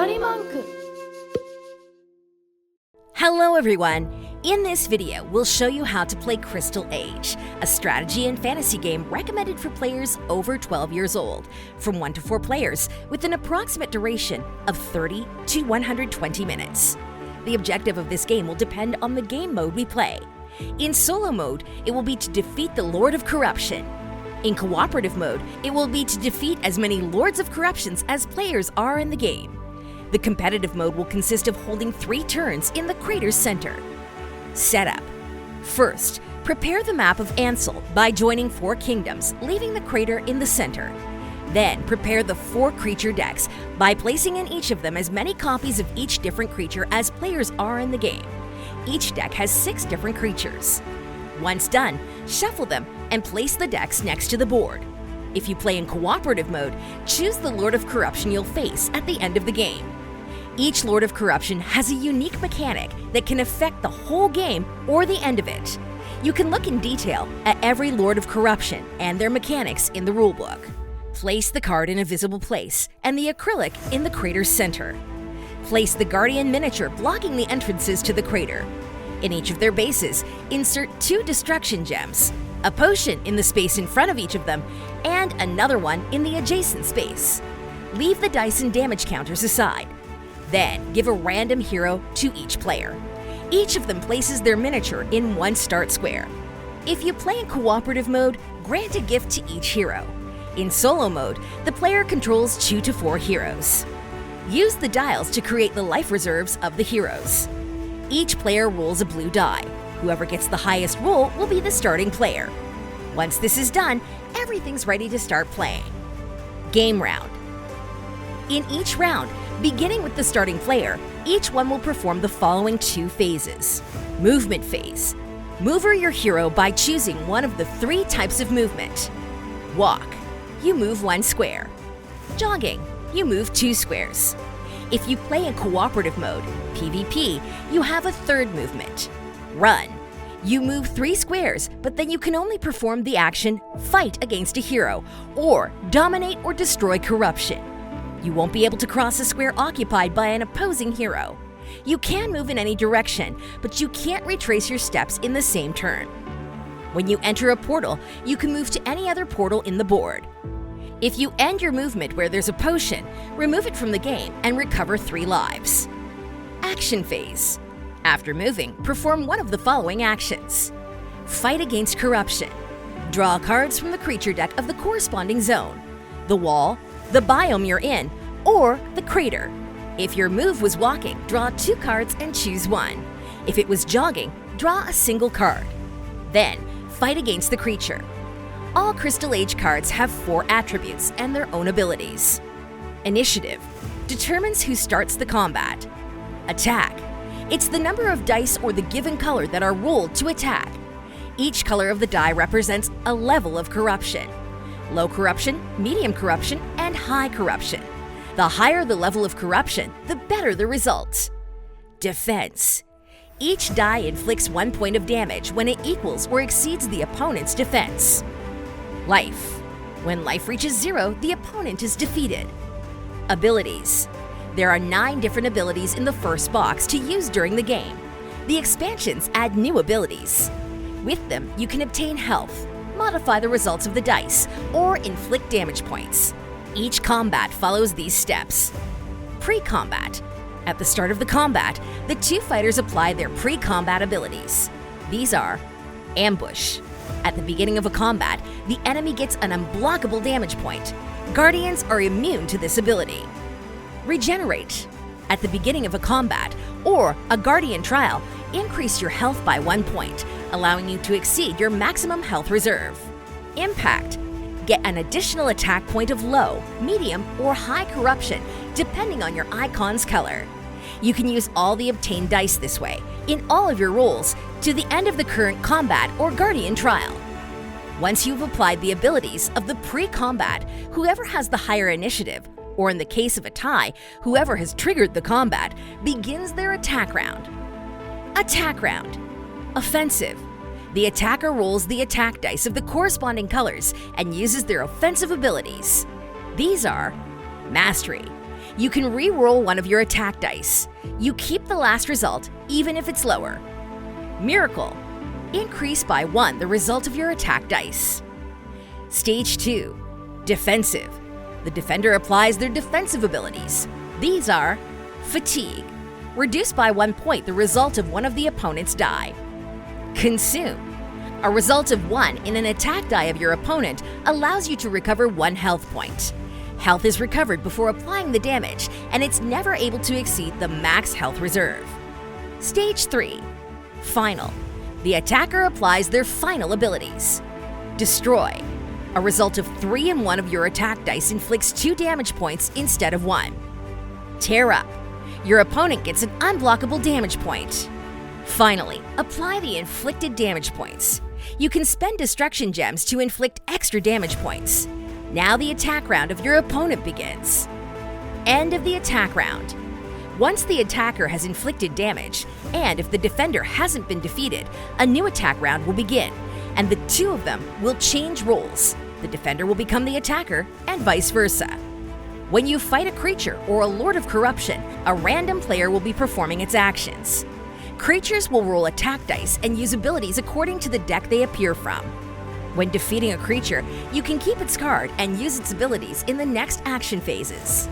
Orimonk. Hello everyone! In this video, we'll show you how to play Crystal Age, a strategy and fantasy game recommended for players over 12 years old, from 1 to 4 players, with an approximate duration of 30 to 120 minutes. The objective of this game will depend on the game mode we play. In solo mode, it will be to defeat the Lord of Corruption. In cooperative mode, it will be to defeat as many Lords of Corruptions as players are in the game. The competitive mode will consist of holding 3 turns in the crater's center. Setup. First, prepare the map of Ansel by joining 4 kingdoms, leaving the crater in the center. Then, prepare the 4 creature decks by placing in each of them as many copies of each different creature as players are in the game. Each deck has 6 different creatures. Once done, shuffle them and place the decks next to the board. If you play in cooperative mode, choose the Lord of Corruption you'll face at the end of the game. Each Lord of Corruption has a unique mechanic that can affect the whole game or the end of it. You can look in detail at every Lord of Corruption and their mechanics in the rulebook. Place the card in a visible place and the acrylic in the crater's center. Place the Guardian miniature blocking the entrances to the crater. In each of their bases, insert 2 destruction gems, a potion in the space in front of each of them, and another one in the adjacent space. Leave the dice and damage counters aside. Then, give a random hero to each player. Each of them places their miniature in 1 start square. If you play in cooperative mode, grant a gift to each hero. In solo mode, the player controls 2 to 4 heroes. Use the dials to create the life reserves of the heroes. Each player rolls a blue die. Whoever gets the highest roll will be the starting player. Once this is done, everything's ready to start playing. Game round. In each round, beginning with the starting player, each one will perform the following 2 phases. Movement phase. Mover your hero by choosing one of the 3 types of movement. Walk. You move 1 square. Jogging. You move 2 squares. If you play in cooperative mode, PvP, you have a 3rd movement. Run. You move 3 squares, but then you can only perform the action Fight against a hero or Dominate or Destroy Corruption. You won't be able to cross a square occupied by an opposing hero. You can move in any direction, but you can't retrace your steps in the same turn. When you enter a portal, you can move to any other portal in the board. If you end your movement where there's a potion, remove it from the game and recover 3 lives. Action phase. After moving, perform one of the following actions. Fight against corruption. Draw cards from the creature deck of the corresponding zone, the wall, the biome you're in, or the crater. If your move was walking, draw 2 cards and choose one. If it was jogging, draw a single card. Then, fight against the creature. All Crystal Age cards have 4 attributes and their own abilities. Initiative determines who starts the combat. Attack. It's the number of dice or the given color that are rolled to attack. Each color of the die represents a level of corruption. Low corruption, medium corruption, and high corruption. The higher the level of corruption, the better the results. Defense. Each die inflicts 1 point of damage when it equals or exceeds the opponent's defense. Life. When life reaches 0, the opponent is defeated. Abilities. There are 9 different abilities in the first box to use during the game. The expansions add new abilities. With them, you can obtain health, modify the results of the dice, or inflict damage points. Each combat follows these steps. Pre-combat. At the start of the combat, the 2 fighters apply their pre-combat abilities. These are Ambush. At the beginning of a combat, the enemy gets an unblockable damage point. Guardians are immune to this ability. Regenerate. At the beginning of a combat or a Guardian trial, increase your health by 1 point, allowing you to exceed your maximum health reserve. Impact. Get an additional attack point of low, medium, or high corruption, depending on your icon's color. You can use all the obtained dice this way, in all of your rolls, to the end of the current combat or Guardian trial. Once you've applied the abilities of the pre-combat, whoever has the higher initiative, or in the case of a tie, whoever has triggered the combat, begins their attack round. Attack round. Offensive. The attacker rolls the attack dice of the corresponding colors and uses their offensive abilities. These are Mastery. You can re-roll one of your attack dice. You keep the last result, even if it's lower. Miracle. Increase by 1 the result of your attack dice. Stage 2. Defensive. The defender applies their defensive abilities. These are Fatigue. Reduce by 1 point the result of one of the opponent's die. Consume. A result of 1 in an attack die of your opponent allows you to recover 1 health point. Health is recovered before applying the damage, and it's never able to exceed the max health reserve. Stage 3. Final. The attacker applies their final abilities. Destroy. A result of 3 in one of your attack dice inflicts 2 damage points instead of 1. Tear up. Your opponent gets an unblockable damage point. Finally, apply the inflicted damage points. You can spend destruction gems to inflict extra damage points. Now the attack round of your opponent begins. End of the attack round. Once the attacker has inflicted damage, and if the defender hasn't been defeated, a new attack round will begin, and the 2 of them will change roles. The defender will become the attacker, and vice versa. When you fight a creature or a Lord of Corruption, a random player will be performing its actions. Creatures will roll attack dice and use abilities according to the deck they appear from. When defeating a creature, you can keep its card and use its abilities in the next action phases.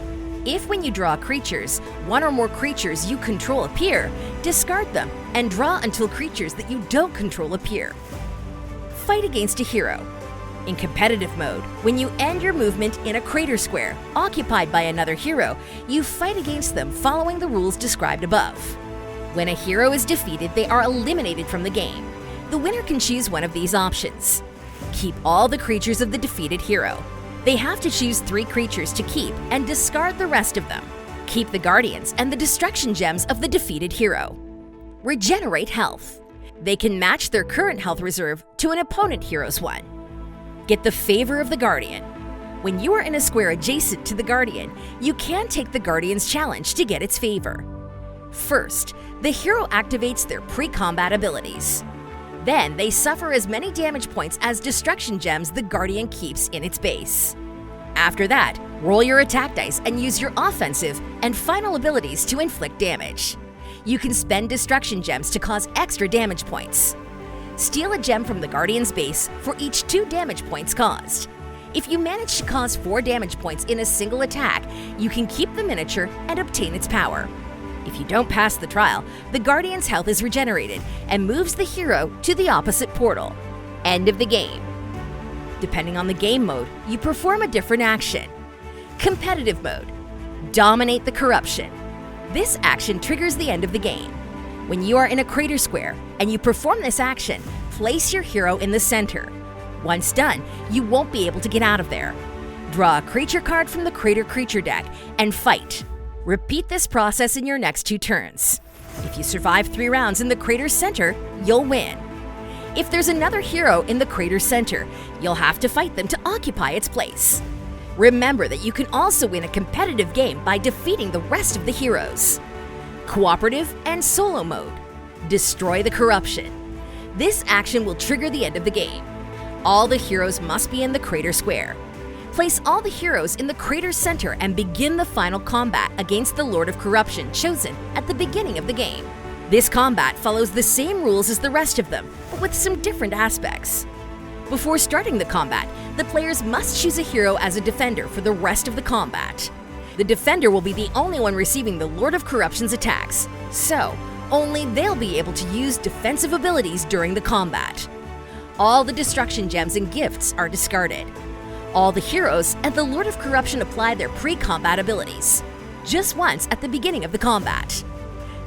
If when you draw creatures, 1 or more creatures you control appear, discard them and draw until creatures that you don't control appear. Fight against a hero. In competitive mode, when you end your movement in a crater square occupied by another hero, you fight against them following the rules described above. When a hero is defeated, they are eliminated from the game. The winner can choose one of these options. Keep all the creatures of the defeated hero. They have to choose 3 creatures to keep and discard the rest of them. Keep the guardians and the destruction gems of the defeated hero. Regenerate health. They can match their current health reserve to an opponent hero's one. Get the favor of the guardian. When you are in a square adjacent to the guardian, you can take the guardian's challenge to get its favor. First, the hero activates their pre-combat abilities. Then they suffer as many damage points as destruction gems the guardian keeps in its base. After that, roll your attack dice and use your offensive and final abilities to inflict damage. You can spend destruction gems to cause extra damage points. Steal a gem from the guardian's base for each 2 damage points caused. If you manage to cause 4 damage points in a single attack, you can keep the miniature and obtain its power. If you don't pass the trial, the Guardian's health is regenerated and moves the hero to the opposite portal. End of the game. Depending on the game mode, you perform a different action. Competitive mode. Dominate the corruption. This action triggers the end of the game. When you are in a crater square and you perform this action, place your hero in the center. Once done, you won't be able to get out of there. Draw a creature card from the crater creature deck and fight. Repeat this process in your next 2 turns. If you survive 3 rounds in the crater's center, you'll win. If there's another hero in the crater's center, you'll have to fight them to occupy its place. Remember that you can also win a competitive game by defeating the rest of the heroes. Cooperative and solo mode. Destroy the corruption. This action will trigger the end of the game. All the heroes must be in the crater square. Place all the heroes in the crater center and begin the final combat against the Lord of Corruption chosen at the beginning of the game. This combat follows the same rules as the rest of them, but with some different aspects. Before starting the combat, the players must choose a hero as a defender for the rest of the combat. The defender will be the only one receiving the Lord of Corruption's attacks, so only they'll be able to use defensive abilities during the combat. All the destruction gems and gifts are discarded. All the heroes and the Lord of Corruption apply their pre-combat abilities, just once at the beginning of the combat.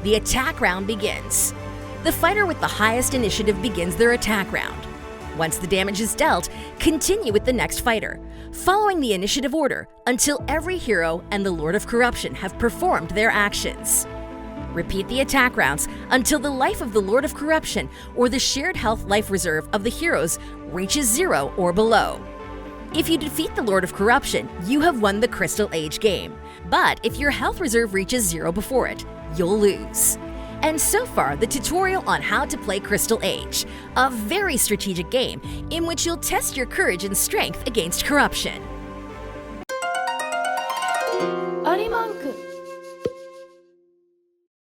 The attack round begins. The fighter with the highest initiative begins their attack round. Once the damage is dealt, continue with the next fighter, following the initiative order until every hero and the Lord of Corruption have performed their actions. Repeat the attack rounds until the life of the Lord of Corruption or the shared health life reserve of the heroes reaches 0 or below. If you defeat the Lord of Corruption, you have won the Crystal Age game. But if your health reserve reaches 0 before it, you'll lose. And so far, the tutorial on how to play Crystal Age, a very strategic game in which you'll test your courage and strength against corruption. オリモンク